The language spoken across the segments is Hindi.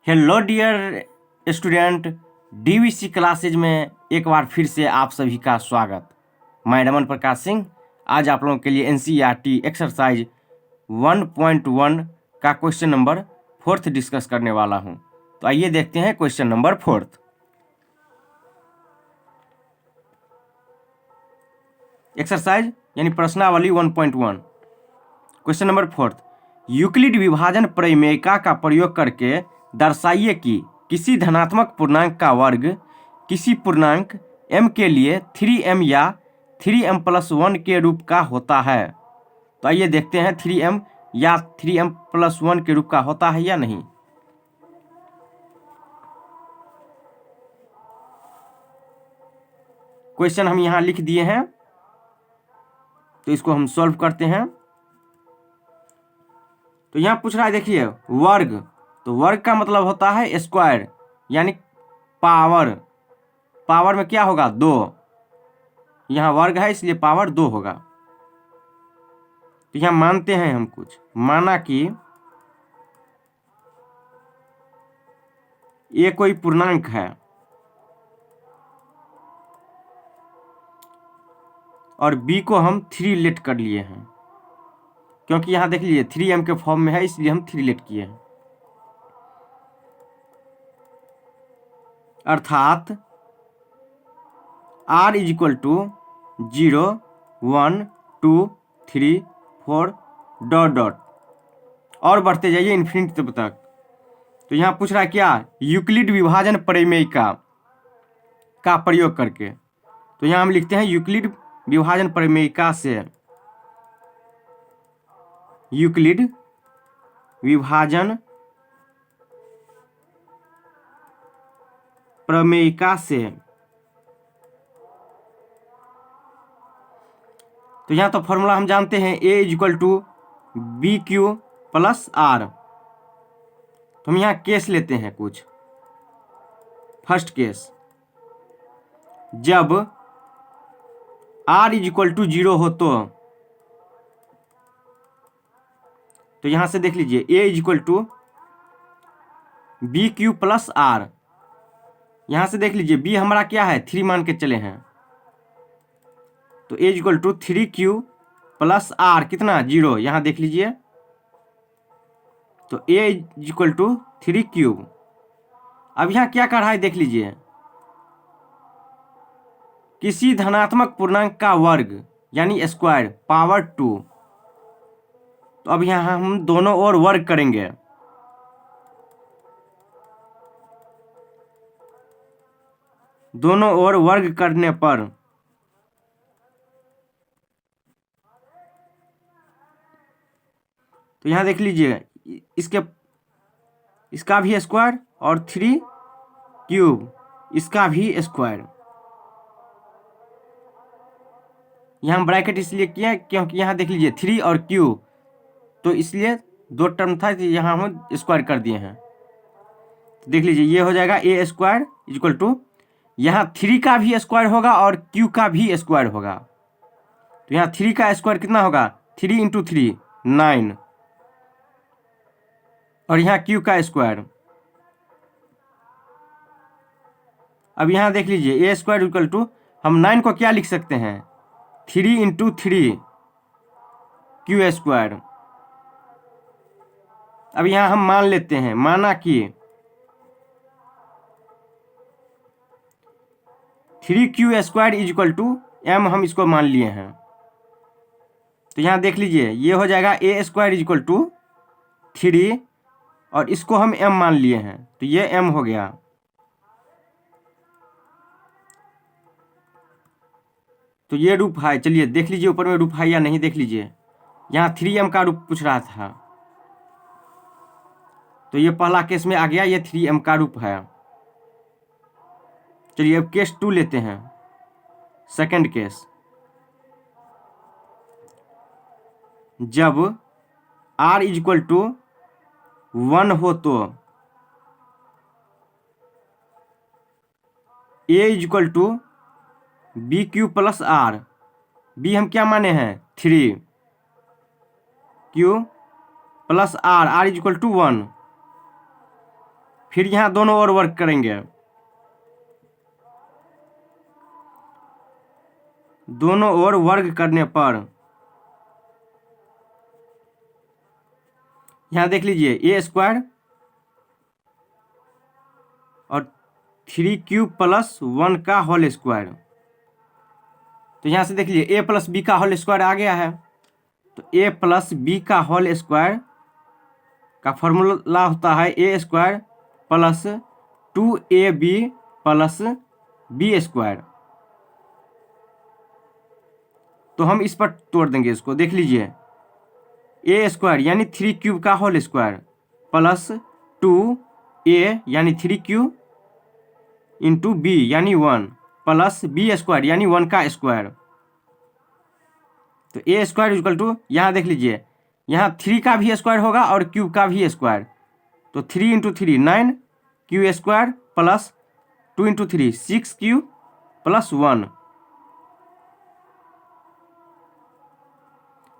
Hello dear student, DVC classes में एक बार फिर से आप सभी का स्वागत। मैं रमन प्रकाश सिंह आज आप लोगों के लिए एनसीईआरटी एक्सरसाइज 1.1 का क्वेश्चन नंबर 4 डिस्कस करने वाला हूं। तो आइए देखते हैं क्वेश्चन नंबर 4। एक्सरसाइज यानी प्रश्नावली 1.1। क्वेश्चन नंबर 4, यूक्लिड विभाजन प्रमेयिका का प्रयोग करके दर्शाइए कि किसी धनात्मक पूर्णांक का वर्ग किसी पूर्णांक m के लिए 3m या 3m+1 के रूप का होता है। तो आइए देखते हैं 3m या 3m+1 के रूप का होता है या नहीं। क्वेश्चन हम यहां लिख दिए हैं, तो इसको हम सॉल्व करते हैं। तो यहां पूछ रहा है, देखिए वर्ग, तो वर्ग का मतलब होता है स्क्वायर यानी पावर। पावर में क्या होगा? 2। यहां वर्ग है इसलिए पावर 2 होगा। तो यहां मानते हैं हम कुछ, माना कि ये कोई पूर्णांक है और b को हम 3 लेट कर लिए हैं, क्योंकि यहां देख लीजिए 3m के फॉर्म में है इसलिए हम 3 लेट किए हैं। अर्थात r = 0 1 2 3 4 ... और बढ़ते जाइए इन्फिनिटी तक। तो यहाँ पूछ रहा है क्या? यूक्लिड विभाजन प्रमेयिका का प्रयोग करके। तो यहाँ हम लिखते हैं यूक्लिड विभाजन प्रमेयिका से, यूक्लिड विभाजन प्रमेयिका से। तो यहाँ तो फॉर्मूला हम जानते हैं, a = BQ + R। तो हम यहाँ केस लेते हैं कुछ। फर्स्ट केस, जब r = 0 हो तो यहां से देख लीजिए a = BQ + R। यहां से देख लीजिए b हमारा क्या है? 3 मान के चले हैं, तो a = 3Q + R कितना? 0। यहां देख लीजिए, तो a = 3Q। अब यहां क्या कर रहा है देख लीजिए, किसी धनात्मक पूर्णांक का वर्ग यानी स्क्वायर पावर 2। तो अब यहां हम दोनों ओर वर्ग करेंगे। दोनों ओर वर्ग करने पर तो यहां देख लीजिए, इसका भी स्क्वायर और 3 इसका भी स्क्वायर। यहां ब्रैकेट इसलिए किया क्योंकि यहां देख लीजिए 3 और Q, तो इसलिए 2 टर्म था, तो यहां हम स्क्वायर कर दिए हैं। देख लीजिए ये हो जाएगा a² = यहाँ 3 का भी स्क्वायर होगा और Q का भी स्क्वायर होगा। तो यहाँ 3 का स्क्वायर कितना होगा? 3 × 3 9, और यहाँ Q का स्क्वायर। अब यहाँ देख लीजिए a² = हम 9 को क्या लिख सकते हैं? 3 × 3 Q²। अब यहाँ हम मान लेते हैं, माना कि 3Q² = m, हम इसको मान लिए हैं। तो यहाँ देख लीजिए ये हो जाएगा a² = 3 और इसको हम m मान लिए हैं, तो ये m हो गया। तो ये रूप है, चलिए देख लीजिए ऊपर में रूप है या नहीं, देख लीजिए यहाँ 3m का रूप पूछ रहा था, तो ये पहला केस में आ गया, ये 3m का रूप है। चलिए अब केस 2 लेते हैं, सेकंड केस। जब r = 1 हो तो a = BQ + R। b हम क्या माने हैं? 3, Q + R, R = 1। फिर यहाँ दोनों ओर वर्क करेंगे, दोनों ओर वर्ग करने पर यहाँ देख लीजिए ए स्क्वायर और 3 क्यूब प्लस 1 का होल स्क्वायर। तो यहाँ से देख लीजिए ए प्लस बी का होल स्क्वायर आ गया है। तो ए प्लस बी का होल स्क्वायर का फॉर्मूला होता है A square plus 2ab plus B square. तो हम इस पर तोड़ देंगे इसको, देख लीजिए ए स्क्वायर यानी 3 क्यूब का होल स्क्वायर प्लस 2a यानी 3 क्यूब इंटू बी यानी 1 प्लस बी स्क्वायर यानी 1 का स्क्वायर। तो ए स्क्वायर इक्वल टू यहाँ देख लीजिए यहाँ 3 का भी स्क्वायर होगा और क्यूब का भी स्क्वायर। तो 3 into 3 9 Q square plus 2 into 3 6 Q plus 1।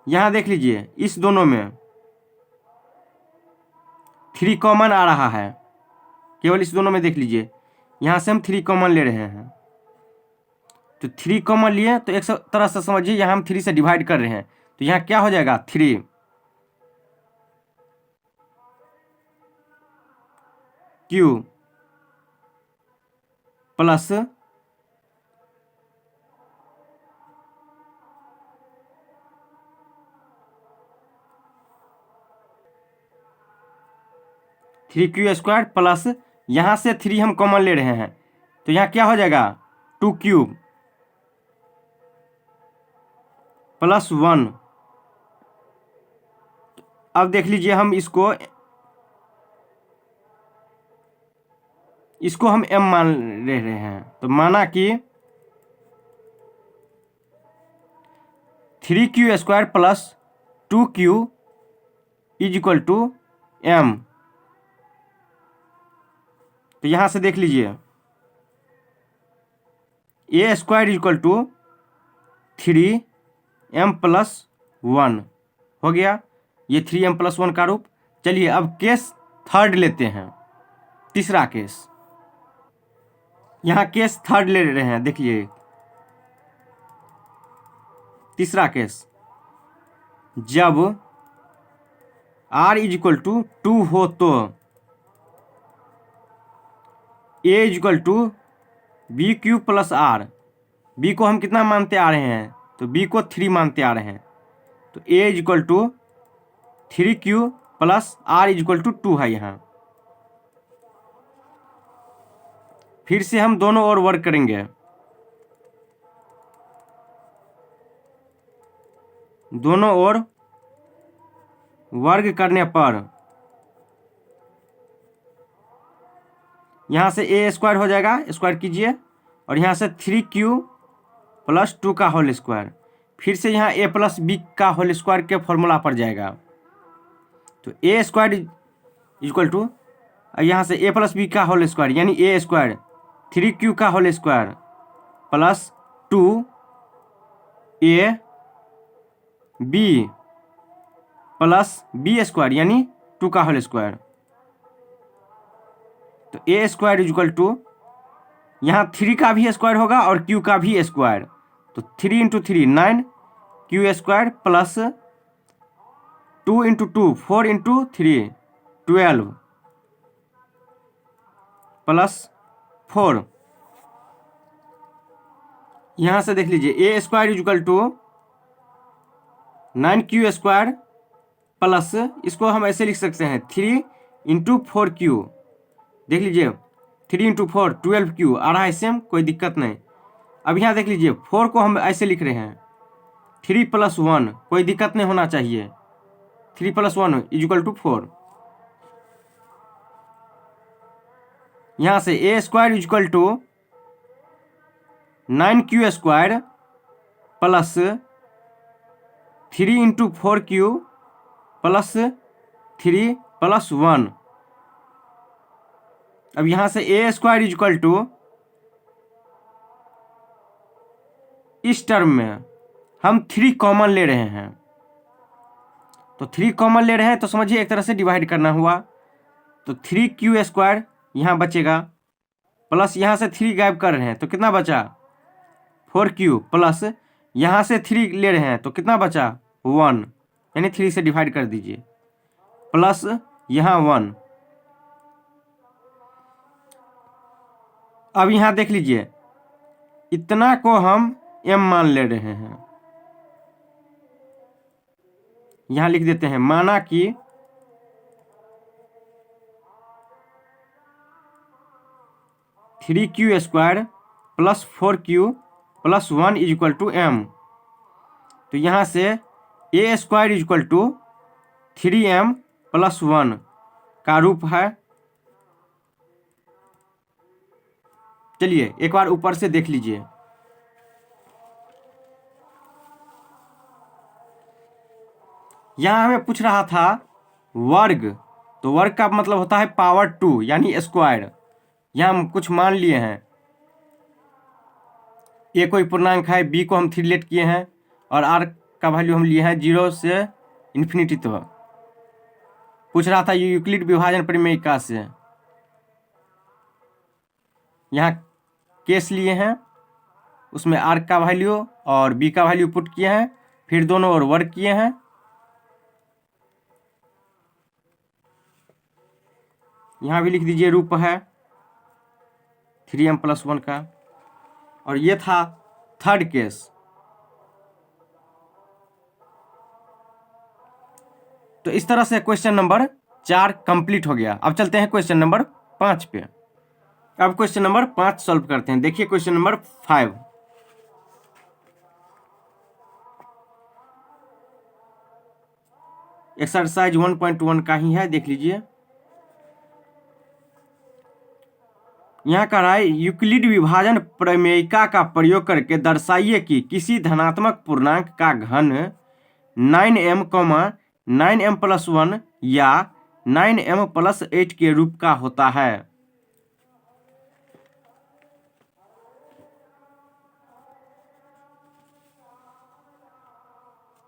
यहाँ देख लीजिए इस दोनों में 3 कॉमन आ रहा है, केवल इस दोनों में देख लीजिए यहाँ से हम 3 कॉमन ले रहे हैं। तो 3 कॉमन लिए तो एक तरह से समझिए यहाँ हम 3 से डिवाइड कर रहे हैं। तो यहाँ क्या हो जाएगा 3 Q plus 3 Q square plus यहाँ से 3 हम कॉमन ले रहे हैं। तो यहाँ क्या हो जाएगा 2 क्यूब प्लस 1। अब देख लीजिए हम इसको हम m मान ले रहे हैं। तो माना कि 3 Q square plus 2 Q is equal to m। तो यहाँ से देख लीजिए A square equal to 3m plus 1 हो गया, ये 3m प्लस 1 का रूप। चलिए अब केस थर्ड लेते हैं, तीसरा केस। यहाँ केस थर्ड ले रहे हैं, देखिए तीसरा केस, जब r इज इक्वल टू 2 हो तो a is equal to b Q plus r. B को हम कितना मानते आ रहे हैं, तो बी को 3 मानते आ रहे हैं। तो a is equal to 3 Q plus r is equal to 2 है यहाँ। फिर से हम दोनों ओर वर्क करेंगे, दोनों ओर वर्ग करने पर यहाँ से ए स्क्वायर हो जाएगा, स्क्वायर कीजिए, और यहाँ से 3 क्यू प्लस 2 का होल स्क्वायर। फिर से यहाँ ए प्लस बी का होल स्क्वायर के फॉर्मूला पर जाएगा। तो ए स्क्वायर इक्वल टू यहाँ से ए प्लस बी का होल स्क्वायर यानी ए स्क्वायर 3 क्यू का whole square plus 2 b plus B square यानी 2 का होल स्क्वायर। तो ए स्क्वायर इक्वल टू यहाँ 3 का भी स्क्वायर होगा और क्यू का भी स्क्वायर। तो 3 into 3 9 Q square plus 2 into 2 4 into 3 12 plus 4। यहाँ से देख लीजिए A square equal to 9 Q square plus, इसको हम ऐसे लिख सकते हैं 3 इंटू 4 क्यू। देख लीजिए 3 इंटू 4 12 क्यू आ रहा है सेम, कोई दिक्कत नहीं। अब यहाँ देख लीजिए 4 को हम ऐसे लिख रहे हैं 3 प्लस 1, कोई दिक्कत नहीं होना चाहिए। 3 प्लस 1 इज इक्वल टू 4। यहाँ से A square is equal to 9 Q square plus 3 into 4 Q plus 3 plus 1। अब यहाँ से A square is equal to इस टर्म में हम 3 कॉमन ले रहे हैं। तो 3 कॉमन ले रहे हैं तो समझिए एक तरह से डिवाइड करना हुआ। तो 3 क्यू स्क्वायर यहाँ बचेगा, प्लस यहाँ से 3 गायब कर रहे हैं तो कितना बचा 4Q, प्लस यहाँ से 3 ले रहे हैं तो कितना बचा 1, यानी 3 से डिवाइड कर दीजिए, प्लस यहाँ 1। अब यहाँ देख लीजिए, इतना को हम m मान ले रहे हैं, यहाँ लिख देते हैं, माना कि 3Q² plus 4Q plus 1 is equal to m। तो यहाँ से a² is equal to 3m plus 1 का रूप है। चलिए एक बार ऊपर से देख लीजिए, यहाँ हमें पूछ रहा था वर्ग, तो वर्ग का मतलब होता है पावर 2 यानी स्क्वायर। यहाँ हम कुछ मान लिए हैं, ए कोई पूर्णांक है, बी को हम 3 लेट किए हैं और आर का वैल्यू हम लिए हैं 0 से इन्फिनिटी तक। पूछ रहा था यूक्लिड विभाजन परिमेयिका से, यहाँ केस लिए हैं, उसमें आर का वैल्यू और बी का वैल्यू पुट किए हैं, फिर दोनों ओर वर्ग किए हैं। यहाँ भी लिख दीजिए, रूप है 3m प्लस 1 का। और ये था थर्ड केस। तो इस तरह से क्वेश्चन नंबर 4 कंप्लीट हो गया। अब चलते हैं क्वेश्चन नंबर 5 पे। अब क्वेश्चन नंबर 5 सॉल्व करते हैं। देखिए क्वेश्चन नंबर 5, एक्सरसाइज 1.1 का ही है, देख लीजिए। यहाँ कह रहा है यूक्लिड विभाजन प्रमेयिका का प्रयोग करके दर्शाइए कि किसी धनात्मक पूर्णांक का घन 9m, 9m प्लस 1 या 9m प्लस 8 के रूप का होता है।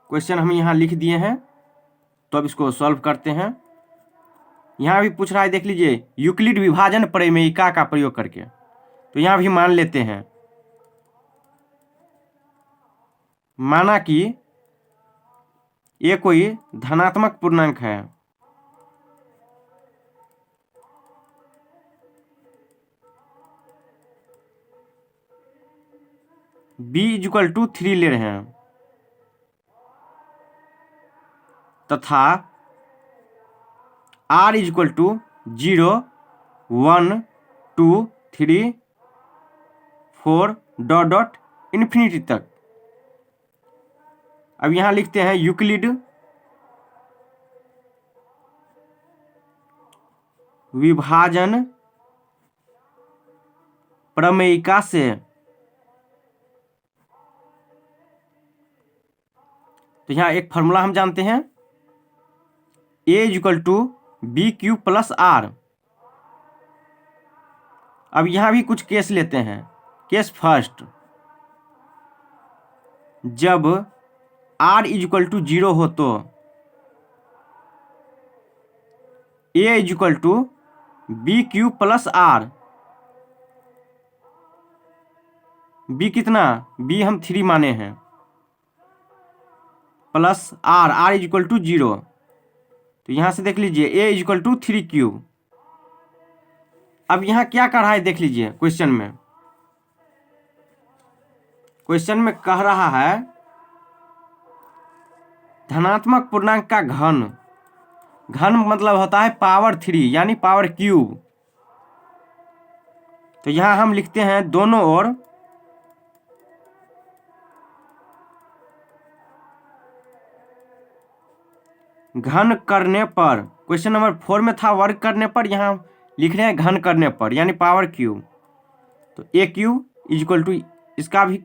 क्वेश्चन हम यहाँ लिख दिए हैं, तो अब इसको सॉल्व करते हैं। यहाँ भी पूछ रहा है, देख लीजिए, यूक्लिड विभाजन प्रमेयिका का प्रयोग करके, तो यहाँ भी मान लेते हैं, माना कि ये कोई धनात्मक पूर्णांक है, b इज इक्वल टू 3 ले रहे हैं, तथा r is equal to 0, 1, 2, 3, 4 dot dot infinity तक। अब यहाँ लिखते हैं यूक्लिड विभाजन प्रमेयिका से, तो यहाँ एक फॉर्मूला हम जानते हैं, a is equal to BQ plus R। अब यहाँ भी कुछ केस लेते हैं। केस फर्स्ट, जब R इज इक्वल टू 0 हो तो a is equal to BQ plus R। b कितना, b हम 3 माने हैं, plus R is equal to 0। तो यहाँ से देख लीजिए a is equal to 3Q। अब यहाँ क्या कर रहा है, देख लीजिए क्वेश्चन में। क्वेश्चन में कह रहा है धनात्मक पूर्णांक का घन, घन मतलब होता है पावर 3 यानी पावर क्यूब। तो यहाँ हम लिखते हैं दोनों ओर घन करने पर, क्वेश्चन नंबर 4 में था वर्ग करने पर, यहाँ लिख रहे हैं घन करने पर यानी पावर क्यूब। तो AQ इज इक्वल टू इसका भी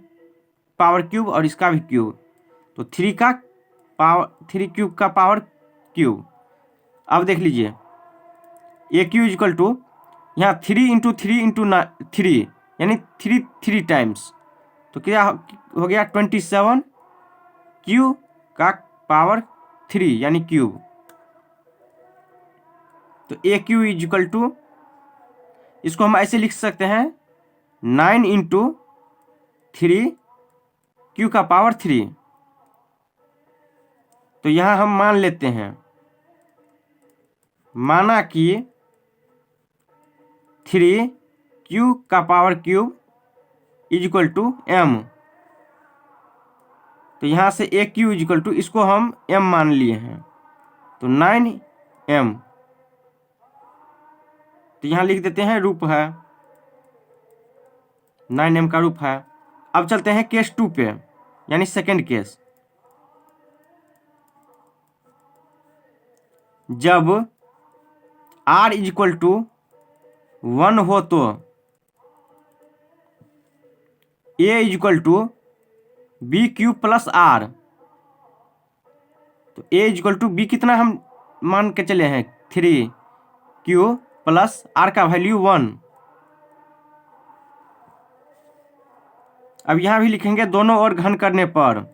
पावर क्यूब और इसका भी क्यूब, तो 3 का पावर 3 क्यूब का पावर क्यूब। अब देख लीजिए AQ इज इक्वल टू यहाँ 3 इंटू 3 इंटू 3 यानी 3 टाइम्स, तो क्या हो गया 27 Q का पावर 3 यानी क्यूब। तो AQ इज इक्वल टू इसको हम ऐसे लिख सकते हैं 9 इंटू 3 क्यू का पावर 3। तो यहाँ हम मान लेते हैं, माना कि 3 क्यू का power cube is equal to m. तो यहाँ से ए क्यू इज इक्वल टू, इसको हम एम मान लिए हैं, तो 9 एम। तो यहाँ लिख देते हैं रूप है 9 एम का रूप है। अब चलते हैं केस 2 पे, यानी सेकेंड केस। जब r इज इक्वल टू 1 हो तो a is equal to b Q plus r. तो a is equal to b कितना हम मान के चले हैं 3 क्यू प्लस आर का वैल्यू 1। अब यहाँ भी लिखेंगे दोनों ओर घन करने पर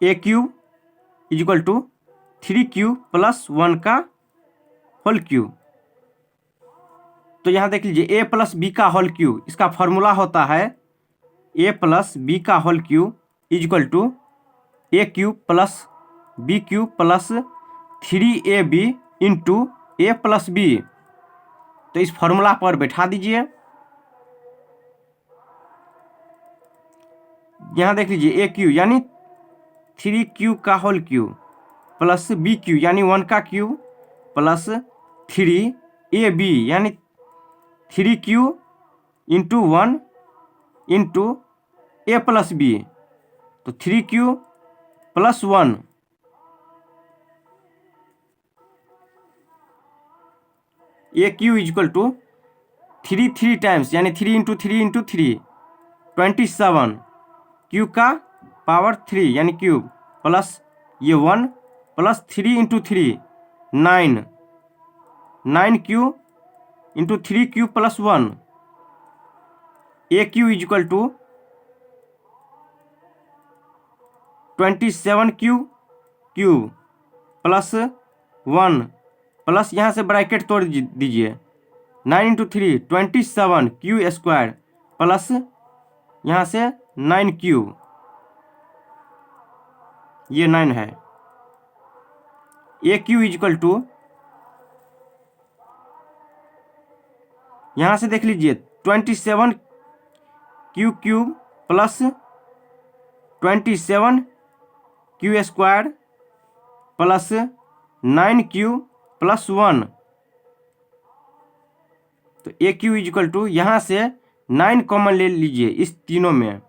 A cube is equal to 3 Q plus 1 का होल क्यूब। तो यहाँ देख लीजिए ए प्लस बी का होल क्यूब, इसका फॉर्मूला होता है ए प्लस बी का whole cube is equal to A cube plus B cube plus 3ab into A plus B. तो इस फॉर्मूला पर बैठा दीजिए। यहाँ देख लीजिए ए क्यू यानी 3 क्यू का whole cube plus B Q यानी 1 का क्यूब प्लस 3ab यानी 3 क्यू इंटू 1 इंटू ए प्लस बी। तो 3 Q plus 1 a Q is equal to 3 times यानी 3 इंटू 3 इंटू 3 27 क्यू का पावर 3 यानी क्यूब प्लस ये 1 plus 3 into 3 9 q into 3 Q plus 1 a Q is equal to 27 cube plus 1 plus यहाँ से ब्रैकेट तोड़ दीजिए 9 इंटू 3 27 क्यू स्क्वायर प्लस यहाँ से 9 क्यूब, ये 9 है। ए क्यू इज इक्वल टू, यहाँ से देख लीजिए 27 cube plus 27 Q square plus 9 cube plus 1। तो ए क्यू इज इक्वल टू, यहाँ से 9 कॉमन ले लीजिए इस तीनों में,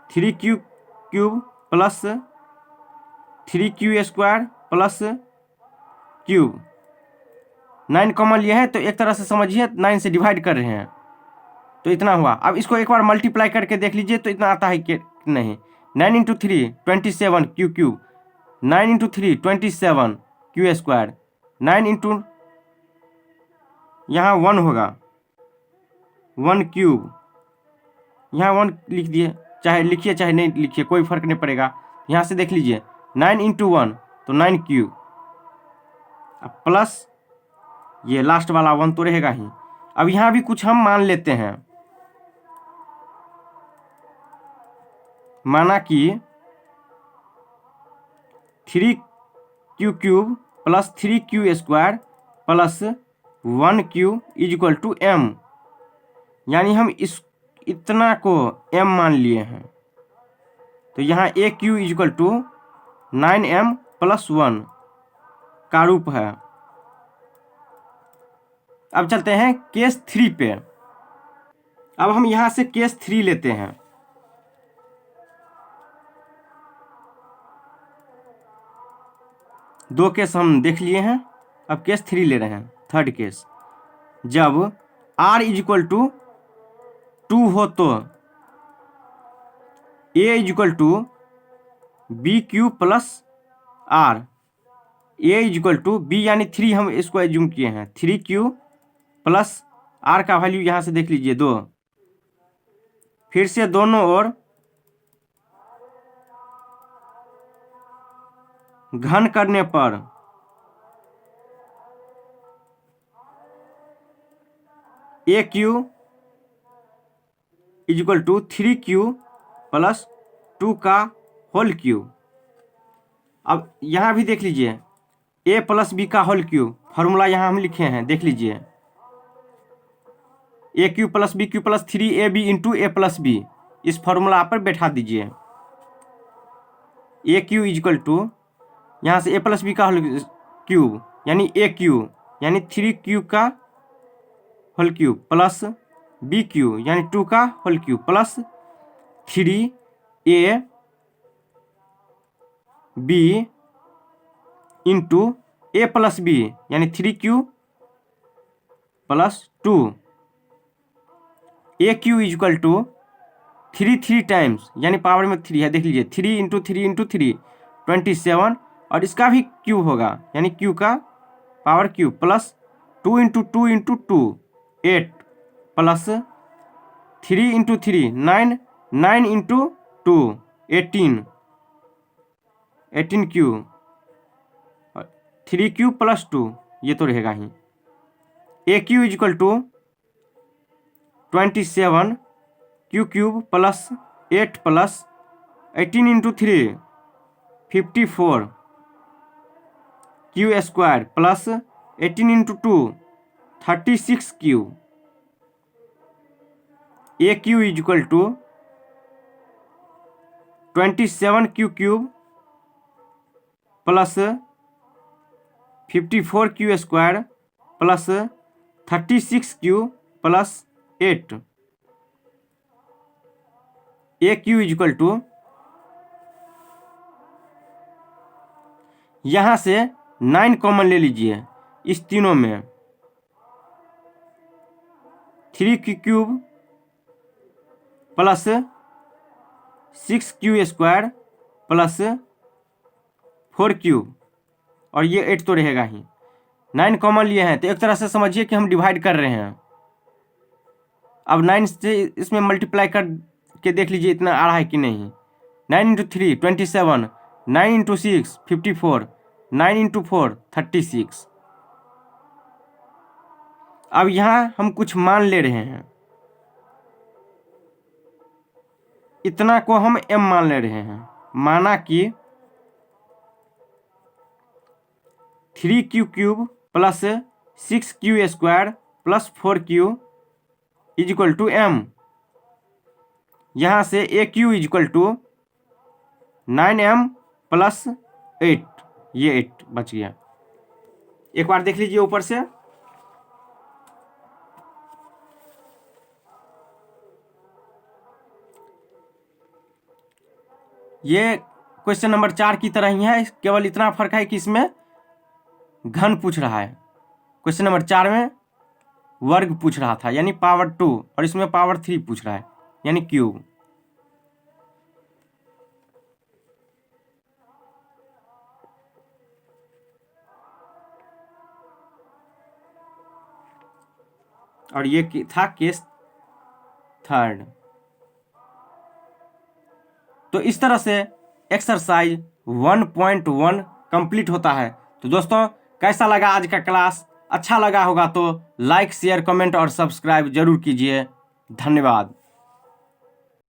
3 cube plus 3 Q square plus cube, 9 common लिए हैं तो एक तरह से समझिए 9 से डिवाइड कर रहे हैं, तो इतना हुआ। अब इसको एक बार मल्टीप्लाई करके देख लीजिए तो इतना आता है कि नहीं। 9 into 3 27 cube, 9 into 3 27 Q square, 9 into यहाँ 1 होगा 1 क्यूब, यहाँ 1 लिख दिए, चाहे लिखिए चाहे नहीं लिखिए कोई फर्क नहीं पड़ेगा। यहाँ से देख लीजिए 9 इंटू 1 तो 9 क्यूब, प्लस ये लास्ट वाला 1 तो रहेगा ही। अब यहाँ भी कुछ हम मान लेते हैं, माना कि 3 cube plus 3 Q square plus 1 cube is equal to m, यानी हम इस इतना को m मान लिए हैं। तो यहाँ A Q is equal to 9m plus 1 का रूप है। अब चलते हैं केस 3 पे। अब हम यहाँ से केस 3 लेते हैं। दो केस हम देख लिए हैं, अब केस 3 ले रहे हैं, थर्ड केस। जब r इज इक्वल टू 2 हो तो a is equal to b Q plus r, a is equal to b यानी 3 हम इसको एज्यूम किए हैं, 3 क्यू प्लस आर का वैल्यू यहाँ से देख लीजिए 2, फिर से दोनों ओर घन करने पर A Q is equal to 3Q plus 2 का होल क्यूब। अब यहाँ भी देख लीजिए a प्लस बी का होल क्यूब, फॉर्मूला यहाँ हम लिखे हैं, देख लीजिए A cube plus B Q plus 3AB into A plus B, इस फॉर्मूला पर बैठा दीजिए। A Q is equal to यहाँ से ए प्लस बी का होल क्यूब यानी ए क्यू यानी 3Q का whole cube plus B Q यानी 2 का whole cube plus 3AB into ए प्लस बी यानी 3Q plus 2। A Q is equal to 3 times यानी पावर में 3 है, देख लीजिए 3 इंटू 3 इंटू 3 27, और इसका भी क्यूब होगा यानी क्यू का power cube plus 2 into 2 into 2 8 plus 3 into 3 9 9 into 2 18 cube 3Q plus 2, ये तो रहेगा ही। A Q is equal to 27 Q cube plus 8 plus 18 into 3 54 Q square plus 18 into 2 36 Q. A Q is equal to 27 Q cube plus 54 Q square plus 36 Q plus 8। A Q is equal to यहाँ से 9 कॉमन ले लीजिए इस तीनों में, 3Q cube plus 6Q square plus 4Q, और ये 8 तो रहेगा ही। 9 कॉमन लिए हैं तो एक तरह से समझिए कि हम डिवाइड कर रहे हैं। अब 9 से इसमें मल्टीप्लाई कर के देख लीजिए इतना आ रहा है कि नहीं। 9 इंटू 3 27, 9 इंटू 6 54, 9 इंटू 4 36। अब यहाँ हम कुछ मान ले रहे हैं, इतना को हम m मान ले रहे हैं। माना कि 3Q cube plus 6Q square plus 4Q is equal to m। यहाँ से ए Q is equal to 9m plus 8, ये 8 बच गया। एक बार देख लीजिए ऊपर से, ये क्वेश्चन नंबर 4 की तरह ही है, केवल इतना फर्क है कि इसमें घन पूछ रहा है। क्वेश्चन नंबर 4 में वर्ग पूछ रहा था यानी पावर 2, और इसमें पावर 3 पूछ रहा है यानी क्यूब। और ये था केस 3। तो इस तरह से एक्सरसाइज 1.1 कंप्लीट होता है। तो दोस्तों कैसा लगा आज का क्लास? अच्छा लगा होगा तो लाइक शेयर कमेंट और सब्सक्राइब जरूर कीजिए। धन्यवाद।